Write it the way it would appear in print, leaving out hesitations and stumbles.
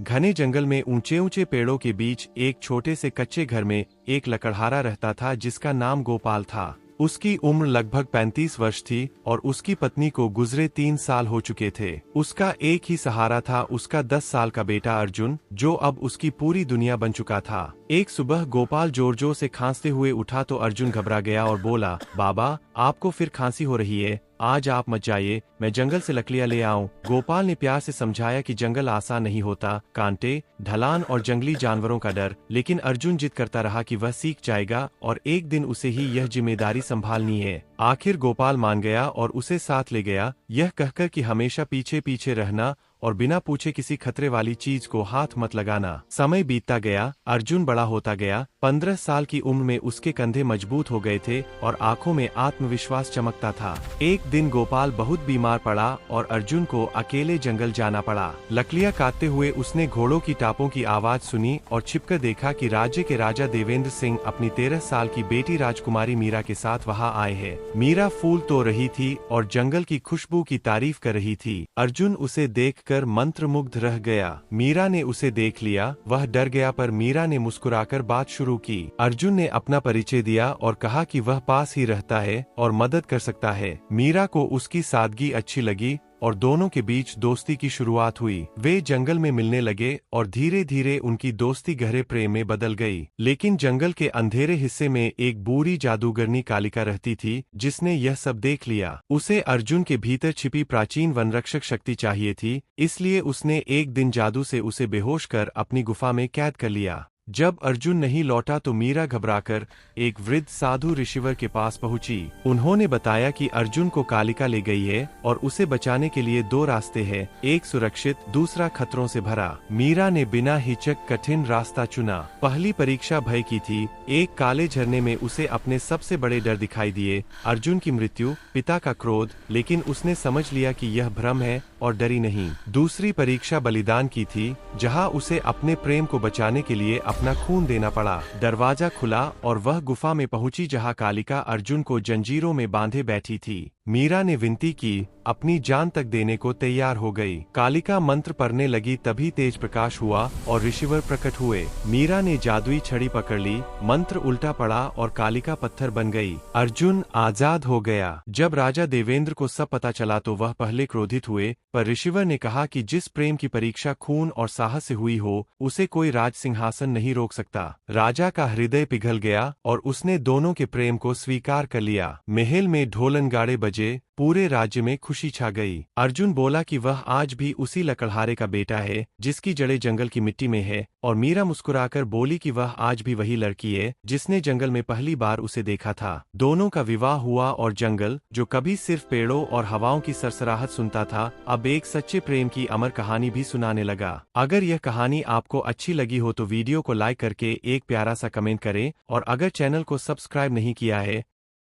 घने जंगल में ऊंचे ऊंचे पेड़ों के बीच एक छोटे से कच्चे घर में एक लकड़हारा रहता था जिसका नाम गोपाल था। उसकी उम्र लगभग 35 वर्ष थी और उसकी पत्नी को गुजरे 3 साल हो चुके थे। उसका एक ही सहारा था उसका 10 साल का बेटा अर्जुन, जो अब उसकी पूरी दुनिया बन चुका था। एक सुबह गोपाल जोर जोर से खांसते हुए उठा तो अर्जुन घबरा गया और बोला, बाबा आपको फिर खांसी हो रही है, आज आप मत जाइए, मैं जंगल से लकड़ियां ले आऊं। गोपाल ने प्यार से समझाया कि जंगल आसान नहीं होता, कांटे, ढलान और जंगली जानवरों का डर, लेकिन अर्जुन जिद करता रहा कि वह सीख जाएगा और एक दिन उसे ही यह जिम्मेदारी संभालनी है। आखिर गोपाल मान गया और उसे साथ ले गया, यह कहकर कि हमेशा पीछे पीछे रहना और बिना पूछे किसी खतरे वाली चीज को हाथ मत लगाना। समय बीतता गया, अर्जुन बड़ा होता गया। 15 साल की उम्र में उसके कंधे मजबूत हो गए थे और आंखों में आत्मविश्वास चमकता था। एक दिन गोपाल बहुत बीमार पड़ा और अर्जुन को अकेले जंगल जाना पड़ा। लकड़ियां काटते हुए उसने घोड़ों की टापों की आवाज सुनी और छिपकर देखा कि राज्य के राजा देवेंद्र सिंह अपनी 13 साल की बेटी राजकुमारी मीरा के साथ वहां आए हैं। मीरा फूल तो रही थी और जंगल की खुशबू की तारीफ कर रही थी। अर्जुन उसे देखकर मंत्रमुग्ध रह गया। मीरा ने उसे देख लिया, वह डर गया पर मीरा ने मुस्कुराकर बात शुरू की। अर्जुन ने अपना परिचय दिया और कहा कि वह पास ही रहता है और मदद कर सकता है। मीरा को उसकी सादगी अच्छी लगी और दोनों के बीच दोस्ती की शुरुआत हुई। वे जंगल में मिलने लगे और धीरे धीरे उनकी दोस्ती गहरे प्रेम में बदल गई। लेकिन जंगल के अंधेरे हिस्से में एक बुरी जादूगरनी कालिका रहती थी, जिसने यह सब देख लिया। उसे अर्जुन के भीतर छिपी प्राचीन वनरक्षक शक्ति चाहिए थी, इसलिए उसने एक दिन जादू से उसे बेहोश कर अपनी गुफा में कैद कर लिया। जब अर्जुन नहीं लौटा तो मीरा घबराकर एक वृद्ध साधु ऋषिवर के पास पहुंची। उन्होंने बताया कि अर्जुन को कालिका ले गई है और उसे बचाने के लिए 2 रास्ते हैं, एक सुरक्षित, दूसरा खतरों से भरा। मीरा ने बिना हिचक कठिन रास्ता चुना। पहली परीक्षा भय की थी। एक काले झरने में उसे अपने सबसे बड़े डर दिखाई दिए, अर्जुन की मृत्यु, पिता का क्रोध, लेकिन उसने समझ लिया कि यह भ्रम है और डरी नहीं। दूसरी परीक्षा बलिदान की थी, जहां उसे अपने प्रेम को बचाने के लिए अपना खून देना पड़ा। दरवाजा खुला और वह गुफा में पहुंची जहां कालिका अर्जुन को जंजीरों में बांधे बैठी थी। मीरा ने विनती की, अपनी जान तक देने को तैयार हो गई। कालिका मंत्र पढ़ने लगी, तभी तेज प्रकाश हुआ और ऋषिवर प्रकट हुए। मीरा ने जादुई छड़ी पकड़ ली, मंत्र उल्टा पड़ा और कालिका पत्थर बन गई। अर्जुन आजाद हो गया। जब राजा देवेंद्र को सब पता चला तो वह पहले क्रोधित हुए, पर ऋषिवर ने कहा कि जिस प्रेम की परीक्षा खून और साहस से हुई हो, उसे कोई राज सिंहासन नहीं रोक सकता। राजा का हृदय पिघल गया और उसने दोनों के प्रेम को स्वीकार कर लिया। महल में ढोल नगाड़े बजे, पूरे राज्य में खुशी छा गई। अर्जुन बोला कि वह आज भी उसी लकड़हारे का बेटा है जिसकी जड़ें जंगल की मिट्टी में है, और मीरा मुस्कुराकर बोली कि वह आज भी वही लड़की है जिसने जंगल में पहली बार उसे देखा था। दोनों का विवाह हुआ और जंगल, जो कभी सिर्फ पेड़ों और हवाओं की सरसराहट सुनता था, अब एक सच्चे प्रेम की अमर कहानी भी सुनाने लगा। अगर यह कहानी आपको अच्छी लगी हो तो वीडियो को लाइक करके एक प्यारा सा कमेंट करें, और अगर चैनल को सब्सक्राइब नहीं किया है